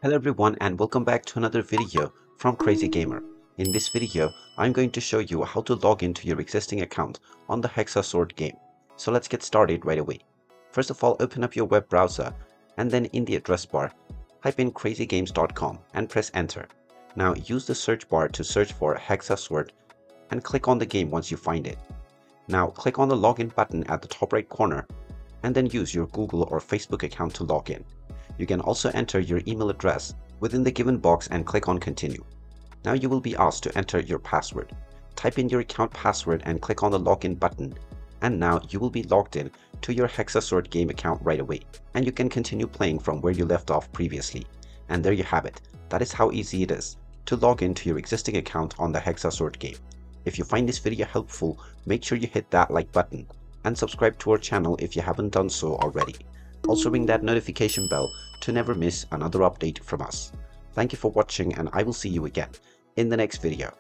Hello everyone and welcome back to another video from Crazy Gamer. In this video, I'm going to show you how to log into your existing account on the Hexa Sort game. So let's get started right away. First of all, open up your web browser and then in the address bar, type in crazygames.com and press enter. Now use the search bar to search for Hexa Sort and click on the game once you find it. Now click on the login button at the top right corner and then use your Google or Facebook account to log in. You can also enter your email address within the given box and click on continue. Now you will be asked to enter your password. Type in your account password and click on the login button. And now you will be logged in to your Hexa Sort game account right away. And you can continue playing from where you left off previously. And there you have it. That is how easy it is to log into your existing account on the Hexa Sort game. If you find this video helpful, make sure you hit that like button and subscribe to our channel if you haven't done so already. Also ring that notification bell to never miss another update from us. Thank you for watching and I will see you again in the next video.